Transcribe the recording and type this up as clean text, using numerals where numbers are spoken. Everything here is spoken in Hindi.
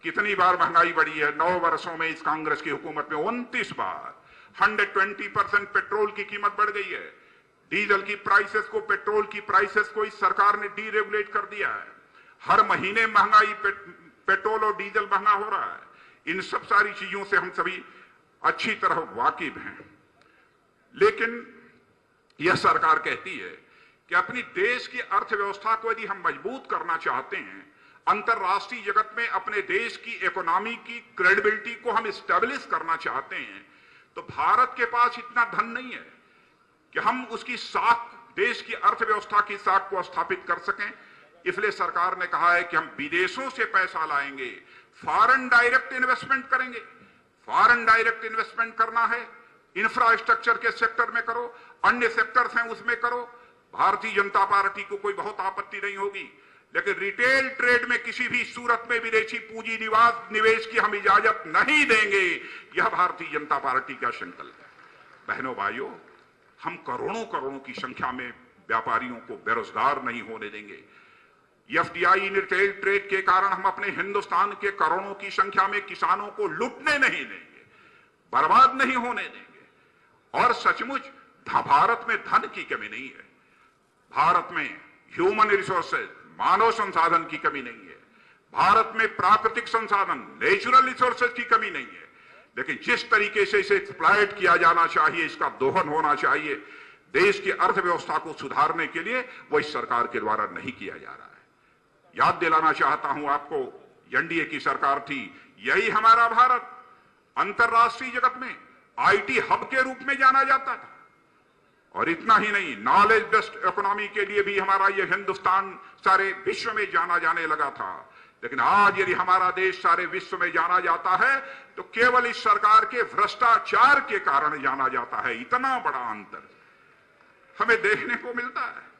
कितनी बार महंगाई बढ़ी है 9 वर्षों में इस कांग्रेस की हुकूमत में? 29 बार। 120% पेट्रोल की कीमत बढ़ गई है। डीजल की प्राइसेस को, पेट्रोल की प्राइसेस को इस सरकार ने डीरेगुलेट कर दिया है। हर महीने महंगाई, पेट्रोल और डीजल महंगा हो रहा है। इन सब सारी चीजों से हम सभी अच्छी तरह वाकिफ हैं। लेकिन यह सरकार कहती है कि अपनी देश की अर्थव्यवस्था को यदि हम मजबूत करना चाहते हैं, अंतरराष्ट्रीय जगत में अपने देश की इकोनॉमी की क्रेडिबिलिटी को हम स्टेबलिश करना चाहते हैं, तो भारत के पास इतना धन नहीं है कि हम उसकी साख, देश की अर्थव्यवस्था की साख को स्थापित कर सकें। इसलिए सरकार ने कहा है कि हम विदेशों से पैसा लाएंगे, फॉरेन डायरेक्ट इन्वेस्टमेंट करेंगे। फॉरेन डायरेक्ट इन्वेस्टमेंट करना है, इंफ्रास्ट्रक्चर के सेक्टर में करो, अन्य सेक्टर्स हैं उसमें करो। भारतीय जनता पार्टी को कोई बहुत आपत्ति नहीं होगी, लेकिन रिटेल ट्रेड में किसी भी सूरत में विदेशी पूंजी निवेश की हम इजाजत नहीं देंगे। यह भारतीय जनता पार्टी का संकल्प है। बहनों भाइयों, हम करोड़ों करोड़ों की संख्या में व्यापारियों को बेरोजगार नहीं होने देंगे। एफडीआई रिटेल ट्रेड के कारण हम अपने हिंदुस्तान के करोड़ों की संख्या में किसानों को लूटने नहीं देंगे, बर्बाद नहीं होने देंगे। और सचमुच भारत में धन की कमी नहीं है, भारत में ह्यूमन रिसोर्सेज, मानव संसाधन की कमी नहीं है, भारत में प्राकृतिक संसाधन, नेचुरल रिसोर्सेज की कमी नहीं है। लेकिन जिस तरीके से इसे एक्सप्लॉइट किया जाना चाहिए, इसका दोहन होना चाहिए देश की अर्थव्यवस्था को सुधारने के लिए, वो इस सरकार के द्वारा नहीं किया जा रहा है। याद दिलाना चाहता हूं आपको, एनडीए की सरकार थी, यही हमारा भारत अंतरराष्ट्रीय जगत में आईटी हब के रूप में जाना जाता था। और इतना ही नहीं, नॉलेज बेस्ड इकोनॉमी के लिए भी हमारा यह हिंदुस्तान सारे विश्व में जाना जाने लगा था। लेकिन आज यदि हमारा देश सारे विश्व में जाना जाता है तो केवल इस सरकार के भ्रष्टाचार के कारण जाना जाता है। इतना बड़ा अंतर हमें देखने को मिलता है।